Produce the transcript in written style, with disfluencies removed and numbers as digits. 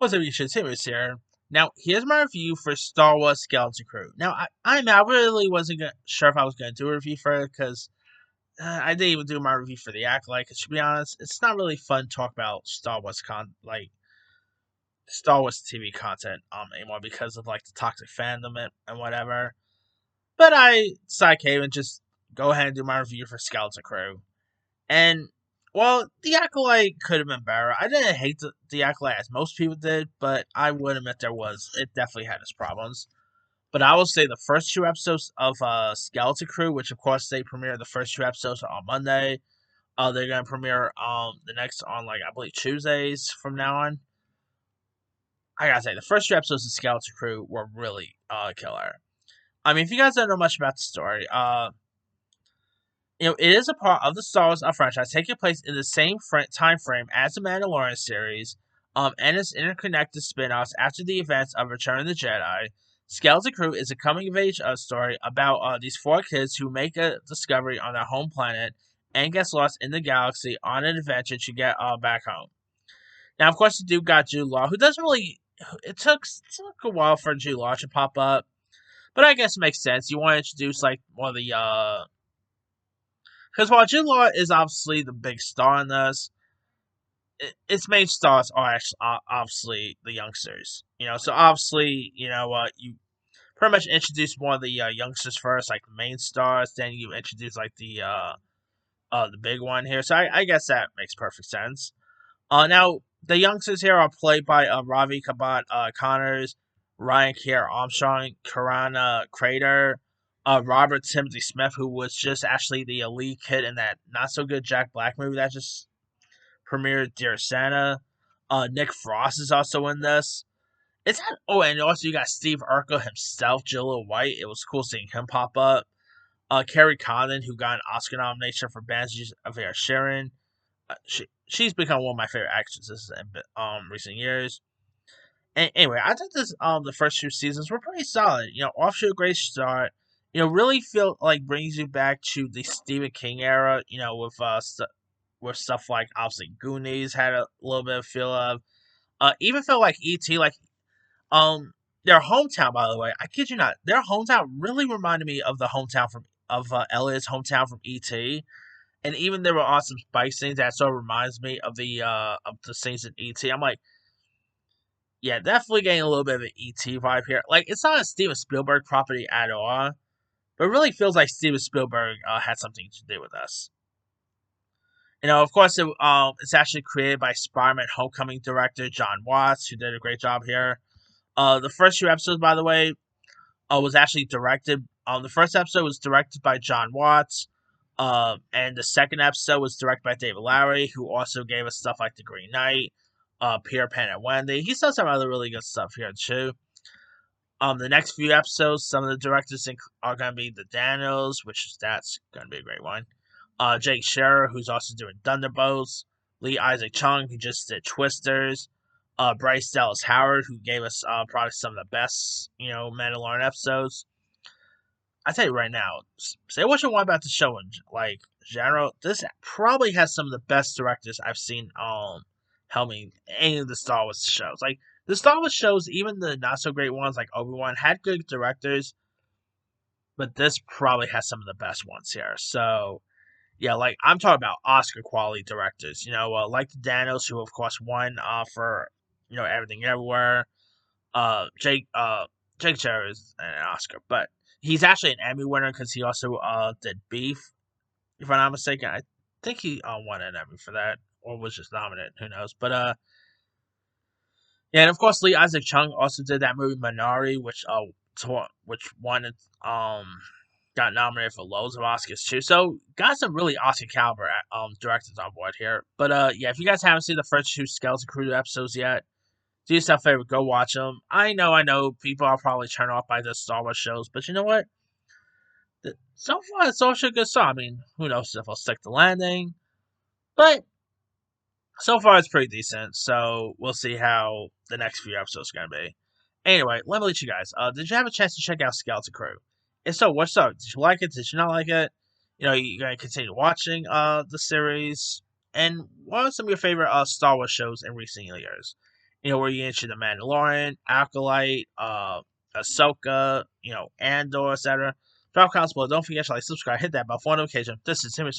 What's up, YouTube? Timmons here. Now, here's my review for Star Wars Skeleton Crew. Now, I really wasn't sure if I was going to do a review for it because I didn't even do my review for the Acolyte. Because to be honest, it's not really fun to talk about Star Wars TV content anymore because of like the toxic fandom and whatever. But I decided to even just go ahead and do my review for Skeleton Crew. And well, the Acolyte could have been better. I didn't hate the Acolyte as most people did, but I would admit it definitely had its problems. But I will say the first two episodes of Skeleton Crew, which of course they premiere the first two episodes on Monday. They're gonna premiere the next on like I believe Tuesdays from now on. I gotta say the first two episodes of Skeleton Crew were really killer. I mean, if you guys don't know much about the story, it is a part of the Star Wars franchise taking place in the same time frame as the Mandalorian series, and its interconnected spin-offs after the events of Return of the Jedi. Skeleton Crew is a coming-of-age story about these four kids who make a discovery on their home planet and gets lost in the galaxy on an adventure to get back home. Now, of course, you do got Jude Law, who doesn't really. It took a while for Jude Law to pop up, but I guess it makes sense. You want to introduce like one of the because while Jude Law is obviously the big star in this, its main stars are actually obviously the youngsters. So obviously, you pretty much introduce one of the youngsters first, like the main stars. Then you introduce like the big one here. So I guess that makes perfect sense. Now the youngsters here are played by Ravi Kabat Connors, Ryan Kier Armstrong, Karana Crater, Robert Timothy Smith, who was just actually the lead kid in that not so good Jack Black movie that just premiered, Dear Santa. Nick Frost is also in this. And also you got Steve Urkel himself, Jaleel White. It was cool seeing him pop up. Carrie Condon, who got an Oscar nomination for Banshees of Sharon. She's become one of my favorite actresses in recent years. And anyway, I think the first two seasons were pretty solid. Off to a great start. Really feel like brings you back to the Stephen King era. With stuff like obviously Goonies had a little bit of feel of. Even felt like E.T. Um their hometown, by the way, I kid you not, their hometown really reminded me of the hometown of Elliot's hometown from E.T. And even there were awesome bike scenes that sort of reminds me of the scenes in E.T. I'm like, yeah, definitely getting a little bit of an E.T. vibe here. Like, it's not a Steven Spielberg property at all, but it really feels like Steven Spielberg had something to do with this. Of course, it's actually created by Spider-Man Homecoming director John Watts, who did a great job here. The first two episodes, by the way, was actually directed. The first episode was directed by John Watts, and the second episode was directed by David Lowery, who also gave us stuff like The Green Knight, Peter Pan and Wendy. He's done some other really good stuff here too. The next few episodes, some of the directors are going to be the Daniels, that's going to be a great one. Jake Scherer, who's also doing Thunderbolts. Lee Isaac Chung, who just did Twisters. Bryce Dallas Howard, who gave us probably some of the best, Mandalorian episodes. I tell you right now, say what you want about the show in general. This probably has some of the best directors I've seen helming any of the Star Wars shows. Like the Star Wars shows, even the not so great ones like Obi-Wan had good directors, but this probably has some of the best ones here. So yeah, like I'm talking about Oscar quality directors. Like the Danos, who of course won for Everything Everywhere. Jake Cherry is an Oscar, but he's actually an Emmy winner because he also did Beef, if I'm not mistaken. I think he won an Emmy for that, or was just nominated. Who knows? But yeah, and of course Lee Isaac Chung also did that movie Minari, which won got nominated for loads of Oscars too. So got some really Oscar caliber directors on board here. But yeah, if you guys haven't seen the first two Skeleton Crew episodes yet, do yourself a favor, go watch them. I know, people are probably turned off by the Star Wars shows, but you know what? So far, it's also a good start. I mean, who knows if I'll stick the landing, but so far it's pretty decent. So we'll see how the next few episodes are gonna be. Anyway, let me let you guys. Did you have a chance to check out Skeleton Crew? If so, what's up? Did you like it? Did you not like it? You gonna continue watching the series? And what are some of your favorite Star Wars shows in recent years? where you get The Mandalorian, Acolyte, Ahsoka, Andor, etc. Drop comments below. Don't forget to like, subscribe, hit that bell for notification. This is Timmy.